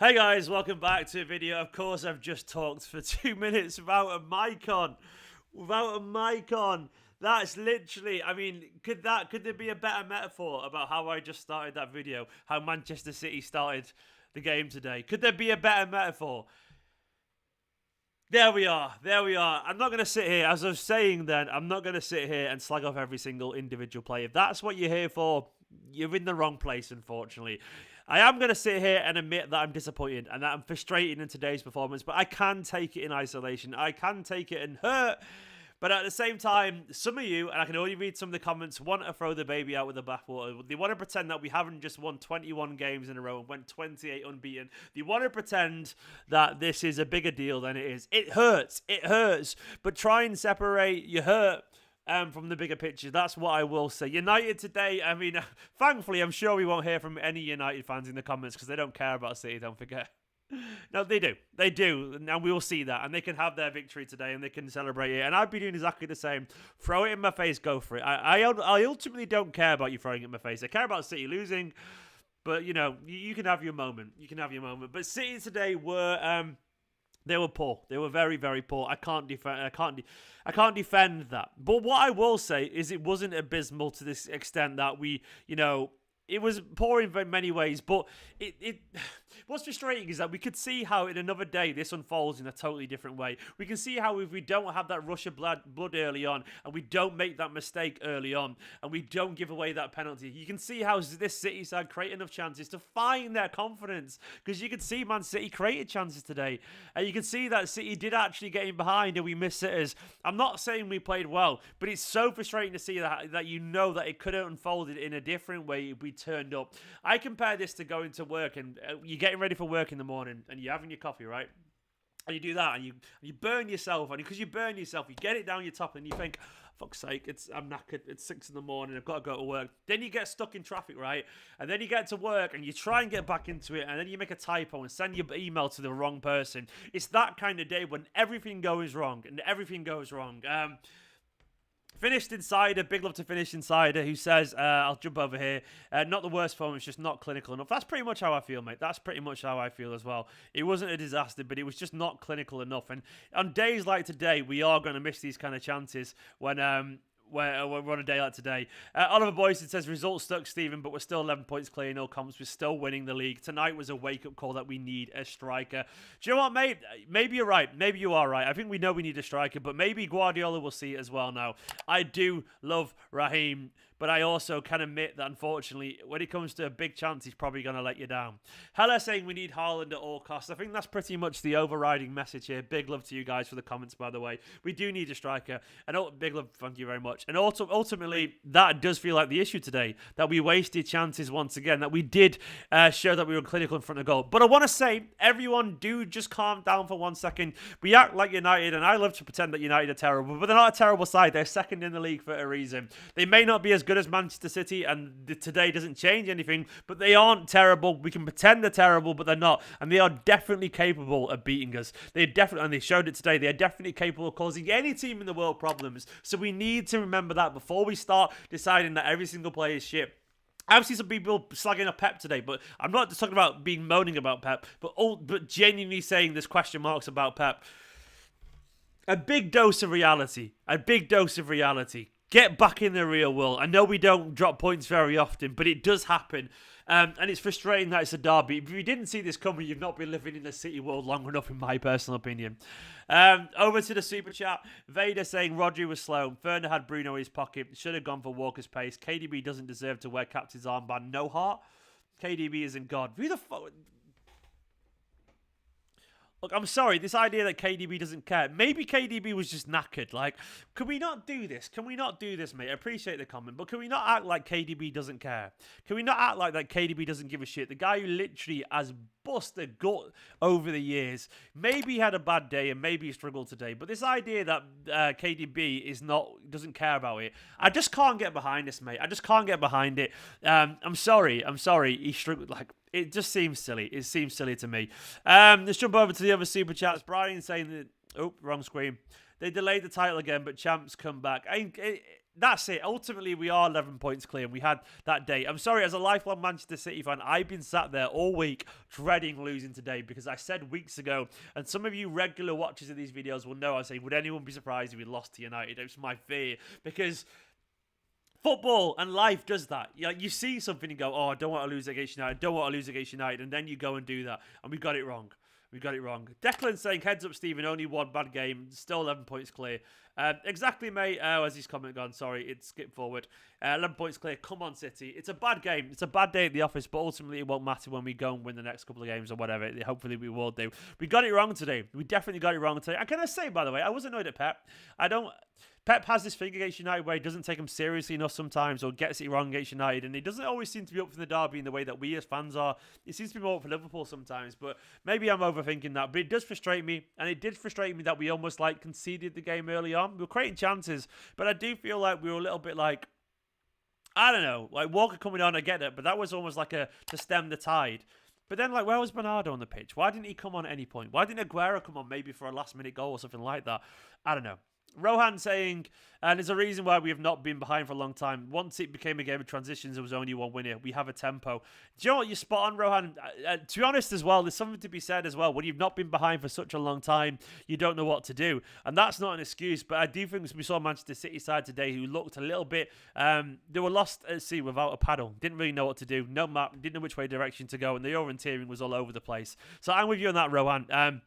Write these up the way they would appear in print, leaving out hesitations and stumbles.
Hey guys, welcome back to a video. Of course, I've just talked for 2 minutes without a mic on. Without a mic on. That's literally, I mean, could there be a better metaphor about how I just started that video? How Manchester City started the game today? Could there be a better metaphor? There we are. I'm not going to sit here, as I was saying then, I'm not going to sit here and slag off every single individual player. If that's what you're here for, you're in the wrong place, unfortunately. I am going to sit here and admit that I'm disappointed and that I'm frustrated in today's performance, but I can take it in isolation. I can take it and hurt. But at the same time, some of you, and I can only read some of the comments, want to throw the baby out with the bathwater. They want to pretend that we haven't just won 21 games in a row and went 28 unbeaten. They want to pretend that this is a bigger deal than it is. It hurts. But try and separate your hurt from the bigger picture. That's what I will say. United today, I mean, thankfully, I'm sure we won't hear from any United fans in the comments because they don't care about City, don't forget. No, they do. They do. And we will see that. And they can have their victory today and they can celebrate it. And I'd be doing exactly the same. Throw it in my face, go for it. I ultimately don't care about you throwing it in my face. I care about City losing. But, you know, you can have your moment. But City today were... They were poor. They were very, very poor. I can't defend that. But what I will say is it wasn't abysmal to this extent that we, you know, it was poor in many ways, but what's frustrating is that we could see how in another day this unfolds in a totally different way. We can see how if we don't have that rush of blood early on, and we don't make that mistake early on, and we don't give away that penalty, you can see how this City side create enough chances to find their confidence. Because you can see Man City created chances today, and you can see that City did actually get in behind, and we missed sitters. I'm not saying we played well, but it's so frustrating to see that you know that it could have unfolded in a different way if we turned up. I compare this to going to work and you're getting ready for work in the morning and you're having your coffee, right? And you do that and you burn yourself, and because you burn yourself, you get it down your top and you think, fuck's sake, I'm knackered, it's 6 in the morning, I've got to go to work. Then you get stuck in traffic, right? And then you get to work and you try and get back into it, and then you make a typo and send your email to the wrong person. It's that kind of day when everything goes wrong. Finished Insider, big love to Finished Insider, who says, I'll jump over here, not the worst performance, just not clinical enough. That's pretty much how I feel, mate. That's pretty much how I feel as well. It wasn't a disaster, but it was just not clinical enough. And on days like today, we are going to miss these kind of chances when we're on a day like today. Oliver Boyson says, results stuck, Stephen, but we're still 11 points clear in all comps. We're still winning the league. Tonight was a wake-up call that we need a striker. Do you know what, mate? Maybe you're right. Maybe you are right. I think we know we need a striker, but maybe Guardiola will see it as well now. I do love Raheem, but I also can admit that, unfortunately, when it comes to a big chance, he's probably going to let you down. Hella saying we need Haaland at all costs. I think that's pretty much the overriding message here. Big love to you guys for the comments, by the way. We do need a striker. And big love, thank you very much. And ultimately, that does feel like the issue today, that we wasted chances once again, that we did show that we were clinical in front of goal. But I want to say, everyone do just calm down for 1 second. We act like United, and I love to pretend that United are terrible, but they're not a terrible side. They're second in the league for a reason. They may not be as good as Manchester City, and today doesn't change anything, but they aren't terrible. We can pretend they're terrible, but they're not, and they are definitely capable of beating us. And they showed it today, they are definitely capable of causing any team in the world problems. So we need to remember that before we start deciding that every single player is shit. I've seen some people slagging up Pep today, but I'm not just talking about moaning about Pep, but genuinely saying there's question marks about Pep. A big dose of reality. Get back in the real world. I know we don't drop points very often, but it does happen. And it's frustrating that it's a derby. If you didn't see this coming, you've not been living in the City world long enough, in my personal opinion. Over to the super chat. Vader saying Rodri was slow. Fernandes had Bruno in his pocket. Should have gone for Walker's pace. KDB doesn't deserve to wear captain's armband. No heart. KDB isn't God. Who the fuck... Look, I'm sorry, this idea that KDB doesn't care. Maybe KDB was just knackered. Like, can we not do this? Mate? I appreciate the comment, but can we not act like KDB doesn't care? Can we not act like that KDB doesn't give a shit? The guy who literally has bust a gut over the years. Maybe he had a bad day and maybe he struggled today, but this idea that KDB doesn't care about it, I just can't get behind this, mate. I just can't get behind it. I'm sorry. He struggled. Like, it just seems silly. It seems silly to me. Let's jump over to the other super chats. Brian saying that, wrong screen. They delayed the title again, but champs come back. that's it. Ultimately, we are 11 points clear, and we had that day. I'm sorry, as a lifelong Manchester City fan, I've been sat there all week dreading losing today because I said weeks ago, and some of you regular watchers of these videos will know I say, would anyone be surprised if we lost to United? It's my fear because football and life does that. You see something and go, oh, I don't want to lose against United. I don't want to lose against United. And then you go and do that. And we got it wrong. We got it wrong. Declan saying, heads up, Stephen, only one bad game. Still 11 points clear. Exactly, mate. Has his comment gone? Sorry, it skipped forward. 11 points clear. Come on, City. It's a bad game. It's a bad day at the office, but ultimately it won't matter when we go and win the next couple of games or whatever. Hopefully we will do. We got it wrong today. We definitely got it wrong today. And can I say, by the way, I was annoyed at Pep. Pep has this thing against United where he doesn't take them seriously enough sometimes or gets it wrong against United, and he doesn't always seem to be up for the derby in the way that we as fans are. He seems to be more up for Liverpool sometimes, but maybe I'm overthinking that. But it does frustrate me, and it did frustrate me that we almost conceded the game early on. We were creating chances, but I do feel like we were a little bit I don't know, Walker coming on, I get it, but that was almost to stem the tide. But then, where was Bernardo on the pitch? Why didn't he come on at any point? Why didn't Aguero come on maybe for a last-minute goal or something like that? I don't know. Rohan saying, and there's a reason why we have not been behind for a long time. Once it became a game of transitions, there was only one winner. We have a tempo. Do you know what? You're spot on, Rohan. To be honest as well, there's something to be said as well. When you've not been behind for such a long time, you don't know what to do. And that's not an excuse, but I do think we saw Manchester City side today who looked a little bit, they were lost at sea without a paddle. Didn't really know what to do. No map, didn't know which direction to go, and the orienteering was all over the place. So I'm with you on that, Rohan.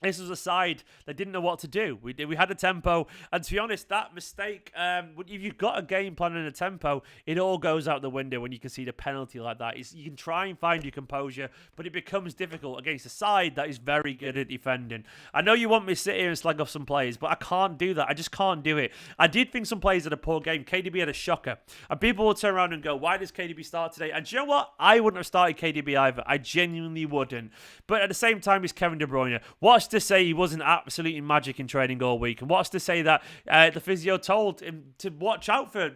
This was a side that didn't know what to do. We had a tempo, and to be honest, that mistake, if you've got a game plan and a tempo, it all goes out the window when you can see a penalty like that. You can try and find your composure, but it becomes difficult against a side that is very good at defending. I know you want me to sit here and slag off some players, but I can't do that. I just can't do it. I did think some players had a poor game. KDB had a shocker, and people will turn around and go, why does KDB start today? And do you know what? I wouldn't have started KDB either. I genuinely wouldn't. But at the same time, it's Kevin De Bruyne. What's to say he wasn't absolutely magic in training all week? And what's to say that the physio told him to watch out for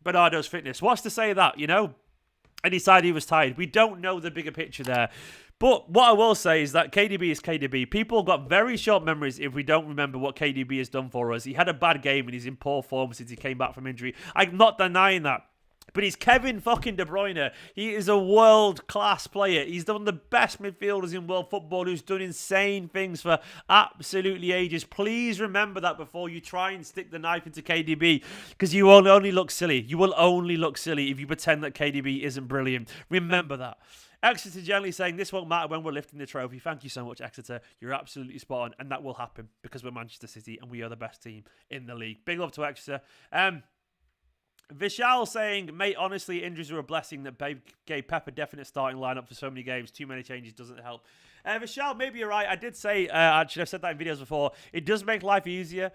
Bernardo's fitness? What's to say that, And he decided he was tired. We don't know the bigger picture there. But what I will say is that KDB is KDB. People got very short memories if we don't remember what KDB has done for us. He had a bad game and he's in poor form since he came back from injury. I'm not denying that. But he's Kevin fucking De Bruyne. He is a world-class player. He's one of the best midfielders in world football who's done insane things for absolutely ages. Please remember that before you try and stick the knife into KDB, because you will only look silly. You will only look silly if you pretend that KDB isn't brilliant. Remember that. Exeter generally saying, this won't matter when we're lifting the trophy. Thank you so much, Exeter. You're absolutely spot on, and that will happen because we're Manchester City and we are the best team in the league. Big love to Exeter. Vishal saying, mate, honestly, injuries were a blessing that gave Pep a definite starting lineup for so many games. Too many changes doesn't help. Vishal, maybe you're right. I did say, actually, I've said that in videos before. It does make life easier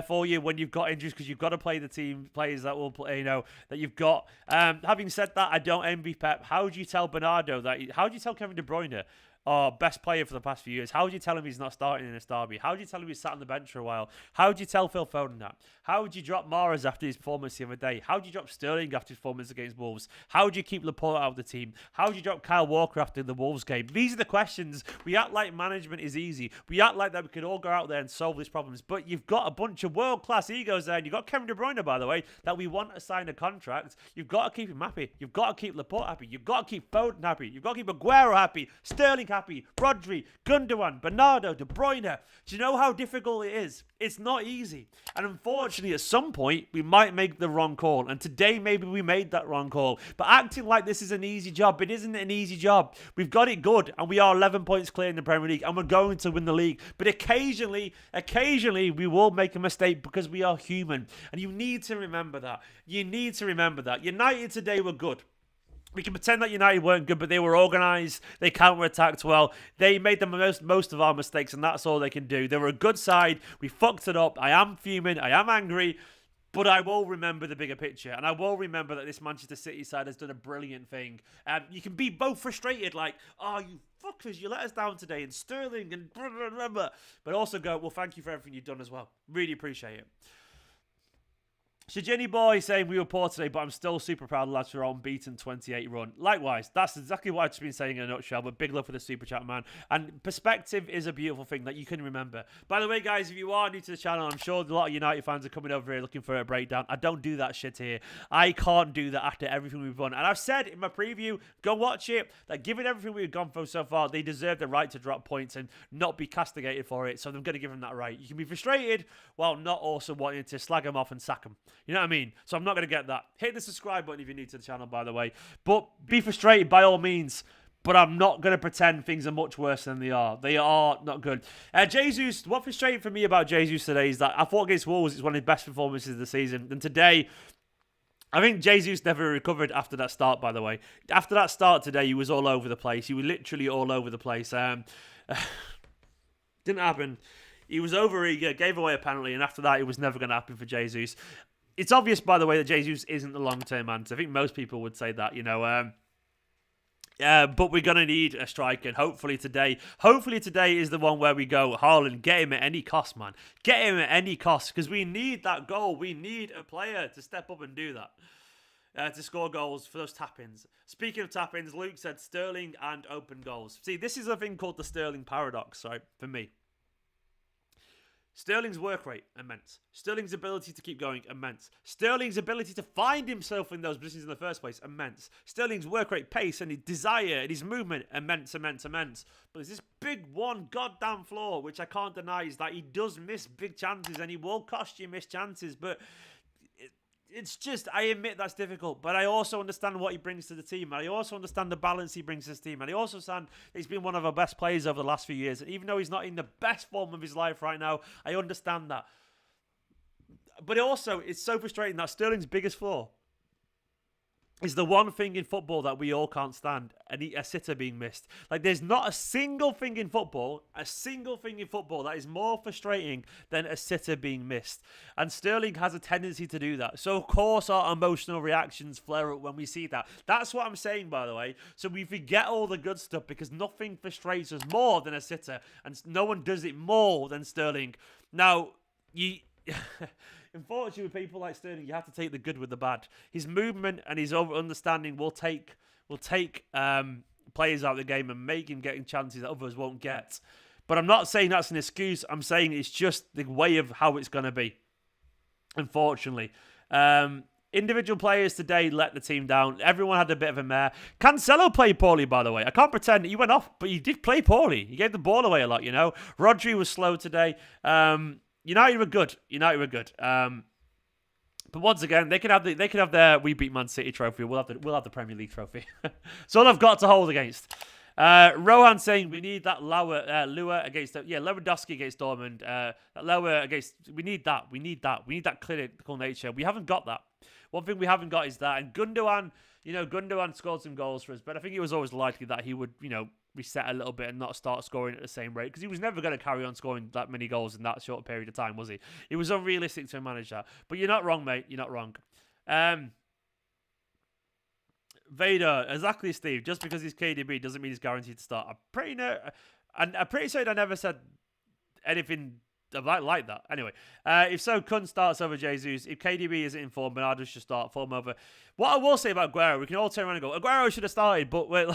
for you when you've got injuries because you've got to play the team players that will play, that you've got. Having said that, I don't envy Pep. How do you tell Bernardo that? How do you tell Kevin De Bruyne? Our best player for the past few years. How would you tell him he's not starting in this derby? How would you tell him he's sat on the bench for a while? How would you tell Phil Foden that? How would you drop Mahrez after his performance the other day? How would you drop Sterling after his performance against Wolves? How would you keep Laporte out of the team? How would you drop Kyle Walker after the Wolves game? These are the questions. We act like management is easy. We act like that we could all go out there and solve these problems. But you've got a bunch of world-class egos there. And you've got Kevin De Bruyne, by the way, that we want to sign a contract. You've got to keep him happy. You've got to keep Laporte happy. You've got to keep Foden happy. You've got to keep Aguero happy. Sterling happy. Rodri, Gundogan, Bernardo, De Bruyne. Do you know how difficult it is? It's not easy. And unfortunately, at some point, we might make the wrong call. And today, maybe we made that wrong call. But acting like this is an easy job, it isn't an easy job. We've got it good, and we are 11 points clear in the Premier League, and we're going to win the league. But occasionally, we will make a mistake because we are human. And you need to remember that. You need to remember that. United today were good. We can pretend that United weren't good, but they were organised. They counter-attacked well. They made the most of our mistakes, and that's all they can do. They were a good side. We fucked it up. I am fuming. I am angry. But I will remember the bigger picture, and I will remember that this Manchester City side has done a brilliant thing. You can be both frustrated, like, oh, you fuckers, you let us down today, and Sterling, and blah, blah, blah, blah. But also go, well, thank you for everything you've done as well. Really appreciate it. So Jenny Boy saying we were poor today, but I'm still super proud of the lads for our unbeaten 28 run. Likewise, that's exactly what I've just been saying in a nutshell, but big love for the super chat, man. And perspective is a beautiful thing that you can remember. By the way, guys, if you are new to the channel, I'm sure a lot of United fans are coming over here looking for a breakdown. I don't do that shit here. I can't do that after everything we've done. And I've said in my preview, go watch it, that given everything we've gone through so far, they deserve the right to drop points and not be castigated for it. So I'm going to give them that right. You can be frustrated while not also wanting to slag them off and sack them. You know what I mean? So I'm not going to get that. Hit the subscribe button if you're new to the channel, by the way. But be frustrated by all means. But I'm not going to pretend things are much worse than they are. They are not good. Jesus, what frustrating for me about Jesus today is that I thought against Wolves it's one of his best performances of the season. And today, I think Jesus never recovered after that start, by the way. After that start today, he was all over the place. He was literally all over the place. Didn't happen. He was overeager, gave away a penalty, and after that, it was never going to happen for Jesus. It's obvious, by the way, that Jesus isn't the long-term answer. I think most people would say that, you know. But we're going to need a striker, and hopefully today is the one where we go, Haaland, get him at any cost, man. Get him at any cost, because we need that goal. We need a player to step up and do that. To score goals for those tap-ins. Speaking of tap-ins, Luke said Sterling and open goals. See, this is a thing called the Sterling paradox, right, for me. Sterling's work rate, immense. Sterling's ability to keep going, immense. Sterling's ability to find himself in those positions in the first place, immense. Sterling's work rate, pace, and his desire, and his movement, immense. But there's this big one goddamn flaw, which I can't deny, is that he does miss big chances, and he will cost you missed chances, but it's just, I admit that's difficult, but I also understand what he brings to the team, and I also understand the balance he brings to his team, and I also understand he's been one of our best players over the last few years, and even though he's not in the best form of his life right now, I understand that. But also, it's so frustrating that Sterling's biggest flaw is the one thing in football that we all can't stand, a sitter being missed. Like, there's not a single thing in football that is more frustrating than a sitter being missed. And Sterling has a tendency to do that. So, of course, our emotional reactions flare up when we see that. That's what I'm saying, by the way. So we forget all the good stuff because nothing frustrates us more than a sitter. And no one does it more than Sterling. Now, unfortunately, with people like Sterling, you have to take the good with the bad. His movement and his understanding will take players out of the game and make him getting chances that others won't get. But I'm not saying that's an excuse. I'm saying it's just the way of how it's going to be, unfortunately. Individual players today let the team down. Everyone had a bit of a mare. Cancelo played poorly, by the way. I can't pretend he went off, but he did play poorly. He gave the ball away a lot, you know. Rodri was slow today. United were good. But once again, they can have their "We beat Man City" trophy. We'll have the Premier League trophy. It's all I've got to hold against. Rohan saying we need that Lua against Lewandowski against Dortmund. We need that. We need that clinical nature. We haven't got that. One thing we haven't got is that. And Gundogan scored some goals for us, but I think it was always likely that he would, reset a little bit and not start scoring at the same rate because he was never going to carry on scoring that many goals in that short period of time, was he? It was unrealistic to manage that. But you're not wrong, mate. You're not wrong. Vader, exactly, Steve. Just because he's KDB doesn't mean he's guaranteed to start. I'm pretty certain I never said anything like that. Anyway, if so, Kun starts over Jesus. If KDB isn't in form, Bernardo should start form over. What I will say about Aguero, we can all turn around and go, Aguero should have started, but wait,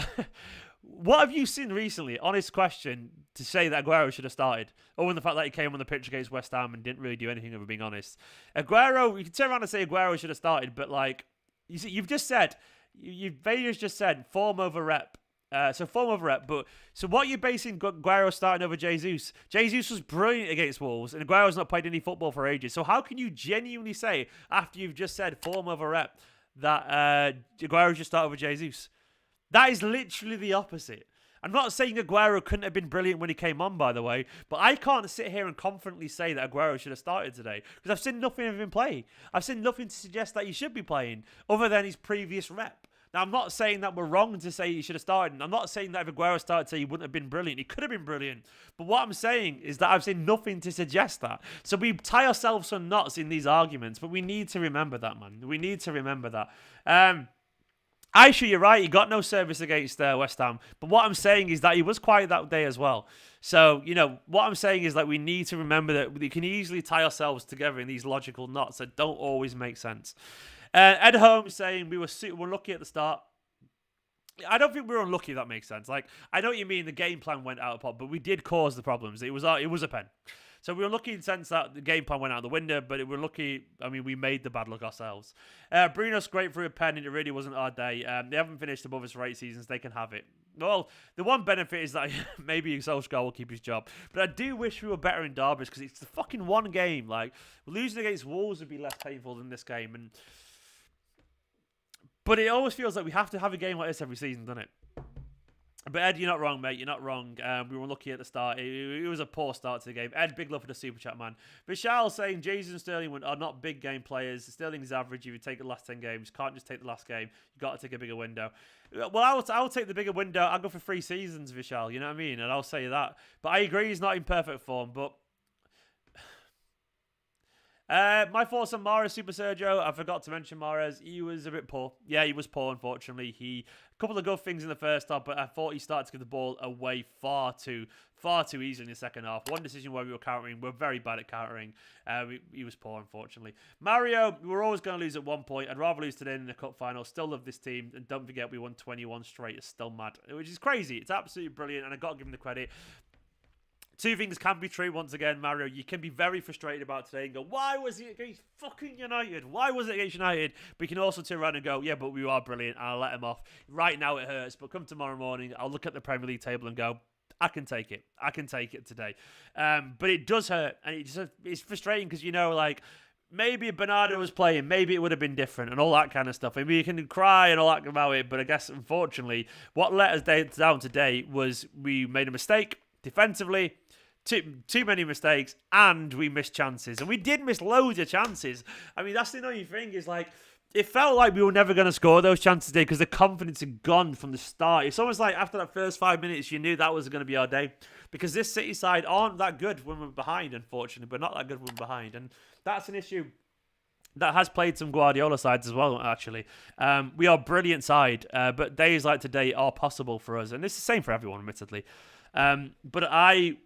what have you seen recently? Honest question to say that Aguero should have started. Other than the fact that he came on the pitch against West Ham and didn't really do anything, if we're being honest. Aguero, you can turn around and say Aguero should have started, but you see, you've just said, Vader's just said form over rep. So form over rep, but so what you're basing Aguero starting over Jesus? Jesus was brilliant against Wolves, and Aguero's not played any football for ages. So how can you genuinely say, after you've just said form over rep, that Aguero should start over Jesus? That is literally the opposite. I'm not saying Aguero couldn't have been brilliant when he came on, by the way, but I can't sit here and confidently say that Aguero should have started today because I've seen nothing of him play. I've seen nothing to suggest that he should be playing other than his previous rep. Now, I'm not saying that we're wrong to say he should have started. I'm not saying that if Aguero started today, he wouldn't have been brilliant. He could have been brilliant. But what I'm saying is that I've seen nothing to suggest that. So we tie ourselves some knots in these arguments, but we need to remember that, man. We need to remember that. Actually, you're right. He got no service against West Ham. But what I'm saying is that he was quiet that day as well. So, what I'm saying is that we need to remember that we can easily tie ourselves together in these logical knots that don't always make sense. Ed Holmes saying we were lucky at the start. I don't think we were unlucky, if that makes sense. Like, I know what you mean, the game plan went out of pot, but we did cause the problems. It was a pen. So we were lucky in the sense that the game plan went out the window, but we were lucky, we made the bad luck ourselves. Bruno scraped through a pen, and it really wasn't our day. They haven't finished above us for 8 seasons. They can have it. Well, the one benefit is that maybe Solskjaer will keep his job. But I do wish we were better in derbies, because it's the fucking one game. Like, losing against Wolves would be less painful than this game. But it always feels like we have to have a game like this every season, doesn't it? But Ed, you're not wrong, mate. You're not wrong. We were lucky at the start. It was a poor start to the game. Ed, big love for the super chat, man. Vishal saying Jesus and Sterling are not big game players. Sterling is average. If you take the last 10 games, can't just take the last game. You got to take a bigger window. Well, I'll take the bigger window. I'll go for 3 seasons, Vishal. You know what I mean? And I'll say that. But I agree, he's not in perfect form. But my thoughts on Mahrez, Super Sergio. I forgot to mention Mahrez. He was a bit poor. Yeah, he was poor, unfortunately. A couple of good things in the first half, but I thought he started to give the ball away far too easily in the second half. One decision where we were countering. We're very bad at countering. He was poor, unfortunately. Mario, we were always going to lose at one point. I'd rather lose today in the cup final. Still love this team. And don't forget, we won 21 straight. It's still mad, which is crazy. It's absolutely brilliant, and I got to give him the credit. 2 things can be true once again, Mario. You can be very frustrated about today and go, why was it against fucking United? Why was it against United? But you can also turn around and go, yeah, but we are brilliant, and I'll let him off. Right now it hurts, but come tomorrow morning, I'll look at the Premier League table and go, I can take it. I can take it today. But it does hurt, and it's frustrating because, maybe if Bernardo was playing, maybe it would have been different and all that kind of stuff. Maybe you can cry and all that about it, but I guess, unfortunately, what let us down today was we made a mistake defensively. Too many mistakes, and we missed chances. And we did miss loads of chances. That's the annoying thing, is it felt like we were never going to score those chances today because the confidence had gone from the start. It's almost like after that first 5 minutes, you knew that was going to be our day. Because this City side aren't that good when we're behind, unfortunately, but not that good when we're behind. And that's an issue that has played some Guardiola sides as well, actually. We are a brilliant side, but days like today are possible for us. And it's the same for everyone, admittedly. But I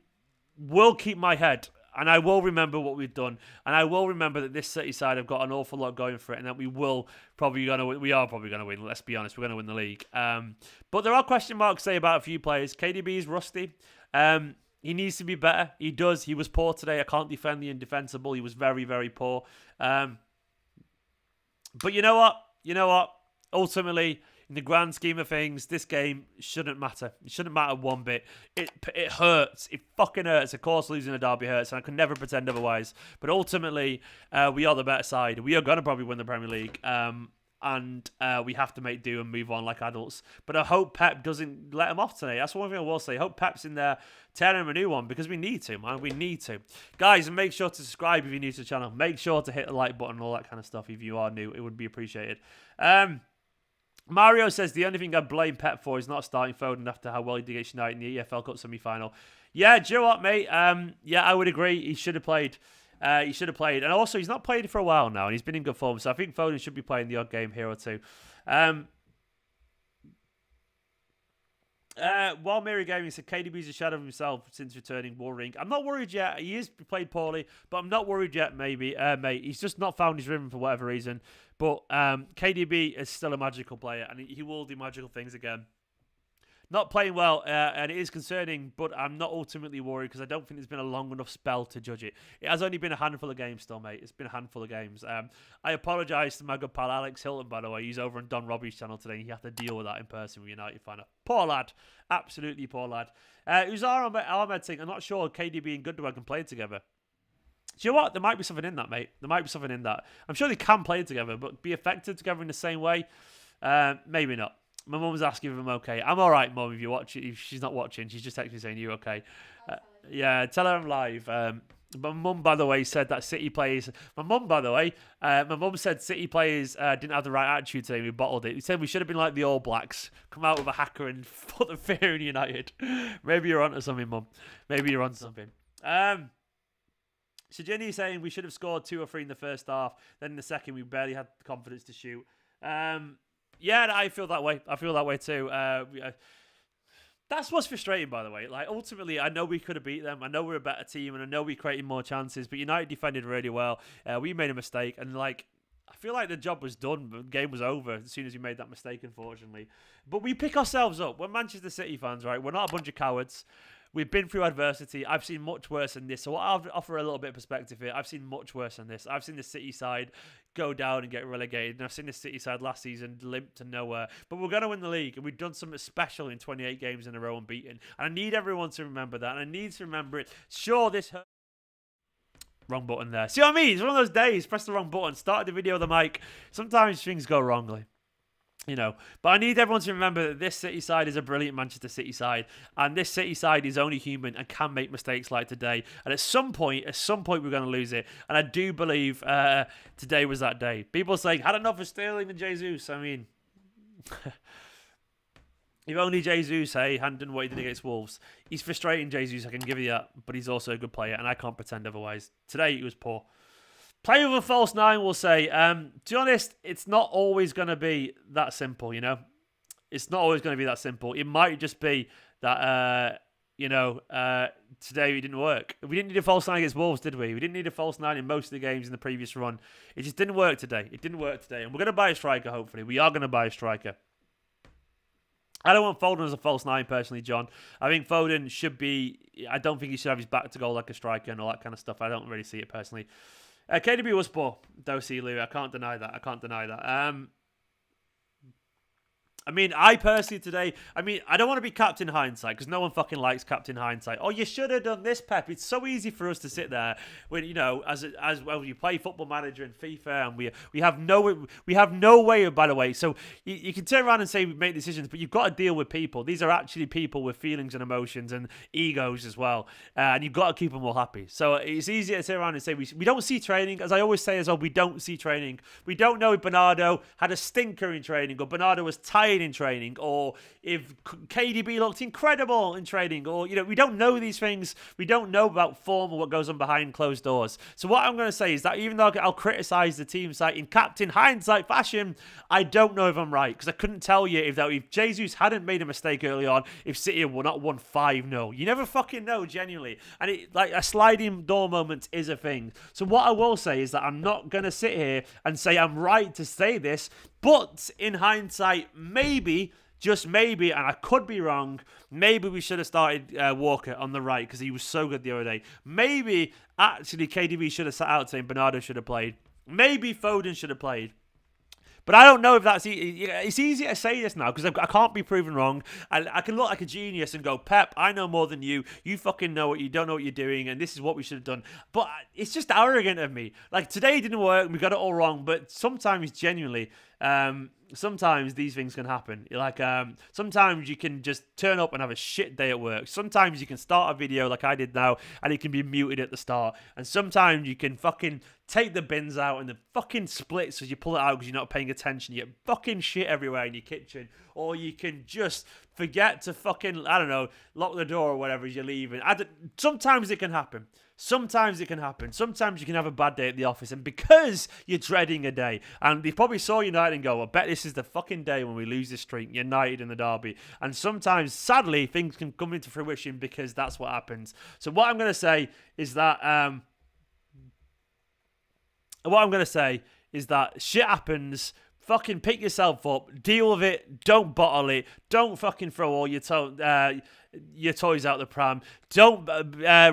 will keep my head, and I will remember what we've done, and I will remember that this City side have got an awful lot going for it, and that we are probably going to win. Let's be honest, we're going to win the league. But there are question marks, say, about a few players. KDB is rusty. He needs to be better. He does. He was poor today. I can't defend the indefensible. He was very, very poor. But you know what? Ultimately, in the grand scheme of things, this game shouldn't matter. It shouldn't matter one bit. It hurts. It fucking hurts. Of course, losing a derby hurts, and I can never pretend otherwise. But ultimately, we are the better side. We are going to probably win the Premier League. And we have to make do and move on like adults. But I hope Pep doesn't let him off today. That's one thing I will say. I hope Pep's in there tearing him a new one, because we need to, man. We need to. Guys, and make sure to subscribe if you're new to the channel. Make sure to hit the like button and all that kind of stuff if you are new. It would be appreciated. Mario says the only thing I blame Pep for is not starting Foden after how well he did against United in the EFL Cup semi-final. Yeah, do you know what, mate? Yeah, I would agree. He should have played. And also he's not played for a while now, and he's been in good form. So I think Foden should be playing the odd game here or two. While Mary Gaming said KDB's a shadow of himself since returning, worrying. I'm not worried yet. He is played poorly, but I'm not worried yet. Maybe, mate. He's just not found his rhythm for whatever reason. But KDB is still a magical player, and he will do magical things again. Not playing well, and it is concerning, but I'm not ultimately worried because I don't think there's been a long enough spell to judge it. It has only been a handful of games still, mate. It's been a handful of games. I apologise to my good pal Alex Hilton, by the way. He's over on Don Robbie's channel today, and he had to deal with that in person with United fan. Poor lad. Absolutely poor lad. Uzar Ahmed saying, I'm not sure KDB and Gundogan can play together. Do you know what? There might be something in that, mate. There might be something in that. I'm sure they can play together, but be effective together in the same way? Maybe not. My mum's asking if I'm okay. I'm all right, Mum, if you watch it. If she's not watching, she's just texting saying, you okay? Yeah, tell her I'm live. My mum, by the way, said that City players... my mum said City players didn't have the right attitude today. We bottled it. He said we should have been like the All Blacks. Come out with a hacker and put the fear in United. Maybe you're onto something, Mum. Maybe you're onto something. So Jenny's saying we should have scored 2 or 3 in the first half. Then in the second, we barely had the confidence to shoot. Yeah, I feel that way. I feel that way too. That's what's frustrating, by the way. Like, ultimately, I know we could have beat them. I know we're a better team, and I know we created more chances. But United defended really well. We made a mistake, and like, I feel like the job was done. The game was over as soon as we made that mistake, unfortunately. But we pick ourselves up. We're Manchester City fans, right? We're not a bunch of cowards. We've been through adversity. I've seen much worse than this. So I'll offer a little bit of perspective here. I've seen much worse than this. I've seen the City side go down and get relegated. And I've seen the City side last season limp to nowhere. But we're going to win the league. And we've done something special in 28 games in a row unbeaten. And I need everyone to remember that. And I need to remember it. Sure, this hurt. Wrong button there. See what I mean? It's one of those days. Press the wrong button. Started the video with the mic. Sometimes things go wrongly. But I need everyone to remember that this City side is a brilliant Manchester City side, and this City side is only human and can make mistakes like today. And at some point, we're going to lose it. And I do believe today was that day. People saying, had enough of Sterling and Jesus. I mean, if only Jesus, hadn't done what he did against Wolves. He's frustrating, Jesus, I can give you that, but he's also a good player, and I can't pretend otherwise. Today, he was poor. Playing with a false nine, we'll say. To be honest, it's not always going to be that simple, It's not always going to be that simple. It might just be that, today it didn't work. We didn't need a false nine against Wolves, did we? We didn't need a false nine in most of the games in the previous run. It just didn't work today. And we're going to buy a striker, hopefully. We are going to buy a striker. I don't want Foden as a false nine, personally, John. I think Foden should be... I don't think he should have his back to goal like a striker and all that kind of stuff. I don't really see it, personally. KDB was poor, though, Lou. I can't deny that. I personally today, I don't want to be Captain Hindsight because no one fucking likes Captain Hindsight. Oh, you should have done this, Pep. It's so easy for us to sit there when, as well, you play Football Manager and FIFA, and we have no way, by the way. So you can turn around and say we make decisions, but you've got to deal with people. These are actually people with feelings and emotions and egos as well, and you've got to keep them all happy. So it's easy to turn around and say we don't see training. As I always say as well, we don't see training. We don't know if Bernardo had a stinker in training or Bernardo was tired in training, or if KDB looked incredible in training, or we don't know these things. We don't know about form or what goes on behind closed doors. So what I'm going to say is that even though I'll criticize the team site in Captain Hindsight fashion, I don't know if I'm right, because I couldn't tell you if Jesus hadn't made a mistake early on, if City had not won 5-0. You never fucking know, genuinely. And a sliding door moment is a thing. So what I will say is that I'm not going to sit here and say I'm right to say this, but in hindsight, maybe, just maybe, and I could be wrong, maybe we should have started Walker on the right because he was so good the other day. Maybe, actually, KDB should have sat out saying Bernardo should have played. Maybe Foden should have played. But I don't know if that's... It's easy to say this now because I can't be proven wrong. I can look like a genius and go, Pep, I know more than you. You fucking know what you don't know what you're doing, and this is what we should have done. But it's just arrogant of me. Like, today didn't work. We got it all wrong. But sometimes, genuinely... sometimes these things can happen. Sometimes you can just turn up and have a shit day at work. Sometimes you can start a video like I did now and it can be muted at the start. And sometimes you can fucking take the bins out and the fucking splits as you pull it out because you're not paying attention. You get fucking shit everywhere in your kitchen. Or you can just forget to fucking, lock the door or whatever as you're leaving. Sometimes it can happen. Sometimes it can happen. Sometimes you can have a bad day at the office, and because you're dreading a day, and they probably saw United and go, I bet this is the fucking day when we lose this streak, United in the derby. And sometimes, sadly, things can come into fruition because that's what happens. So what I'm going to say is that shit happens. Fucking pick yourself up, deal with it, don't bottle it, don't fucking throw all your toys out the pram, don't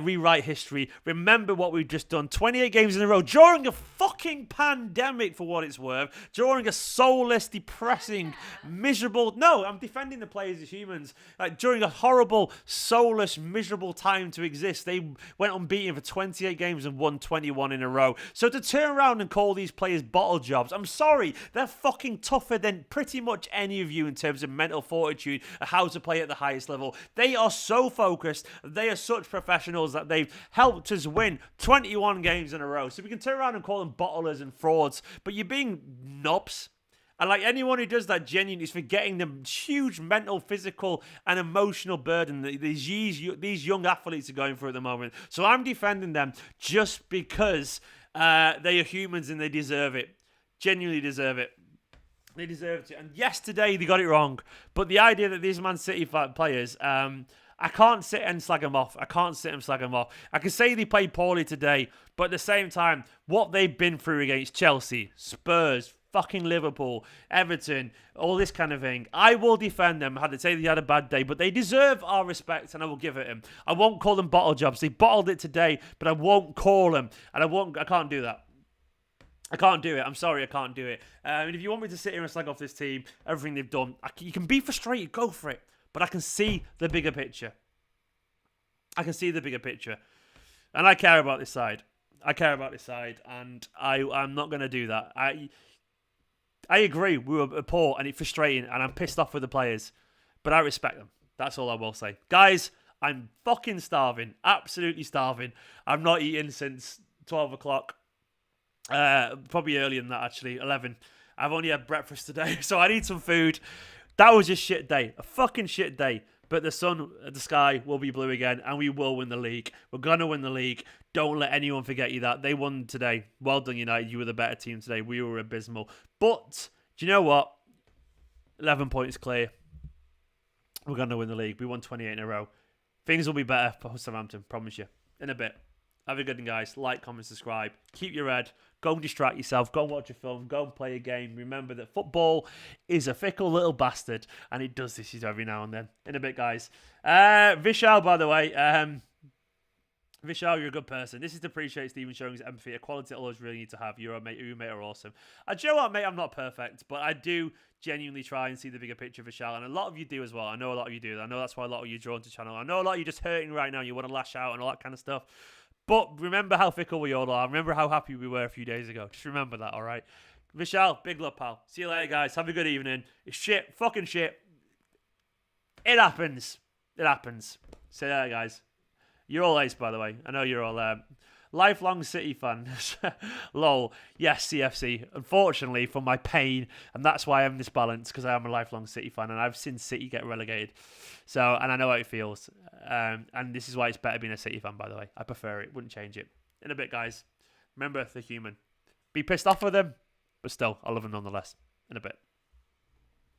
rewrite history. Remember what we've just done, 28 games in a row, during a fucking pandemic for what it's worth, during a soulless, depressing, miserable, no, I'm defending the players as humans, during a horrible, soulless, miserable time to exist, they went unbeaten for 28 games and won 21 in a row. So to turn around and call these players bottle jobs, I'm sorry, they're fucking tougher than pretty much any of you in terms of mental fortitude and how to play at the highest level. They are so focused, they are such professionals that they've helped us win 21 games in a row. So we can turn around and call them bottlers and frauds, but you're being knobs. And like anyone who does that genuinely is forgetting the huge mental, physical, and emotional burden that these young athletes are going through at the moment. So I'm defending them just because they are humans and they deserve it. Genuinely deserve it. They deserved it. And yesterday they got it wrong. But the idea that these Man City players, I can't sit and slag them off. I can't sit and slag them off. I can say they played poorly today, but at the same time, what they've been through against Chelsea, Spurs, fucking Liverpool, Everton, all this kind of thing, I will defend them. I had to say they had a bad day, but they deserve our respect, and I will give it them. I won't call them bottle jobs. They bottled it today, but I won't call them, and I can't do that. I can't do it. I'm sorry, I can't do it. And if you want me to sit here and slag off this team, everything they've done, you can be frustrated, go for it. But I can see the bigger picture. I can see the bigger picture. And I care about this side. And I'm not going to do that. I agree, we were poor and it's frustrating, and I'm pissed off with the players. But I respect them. That's all I will say. Guys, I'm fucking starving. Absolutely starving. I've not eaten since 12 o'clock. Probably earlier than that, actually. 11. I've only had breakfast today, so I need some food. That was a shit day. A fucking shit day. But the sky will be blue again, and we will win the league. We're going to win the league. Don't let anyone forget you that. They won today. Well done, United. You were the better team today. We were abysmal. But, do you know what? 11 points clear. We're going to win the league. We won 28 in a row. Things will be better for Southampton, promise you. In a bit. Have a good one, guys. Like, comment, subscribe. Keep your head. Go and distract yourself. Go and watch a film. Go and play a game. Remember that football is a fickle little bastard, and it does this every now and then. In a bit, guys. Vishal, by the way. Vishal, you're a good person. This is to appreciate Stephen showing his empathy, a quality I always really need to have. You, mate, are awesome. And do you know what, mate? I'm not perfect, but I do genuinely try and see the bigger picture, Vishal. And a lot of you do as well. I know a lot of you do. I know that's why a lot of you are drawn to the channel. I know a lot of you just hurting right now. You want to lash out and all that kind of stuff. But remember how fickle we all are. Remember how happy we were a few days ago. Just remember that, all right? Vishal, big love, pal. See you later, guys. Have a good evening. It's shit. Fucking shit. It happens. It happens. See you later, guys. You're all ace, by the way. I know you're all lifelong City fans. Lol. Yes, CFC. Unfortunately, for my pain, and that's why I'm this balanced, because I am a lifelong City fan, and I've seen City get relegated. So, and I know how it feels. And this is why it's better being a City fan, by the way. I prefer it. Wouldn't change it. In a bit, guys. Remember, they're human. Be pissed off with them, but still, I love them nonetheless. In a bit.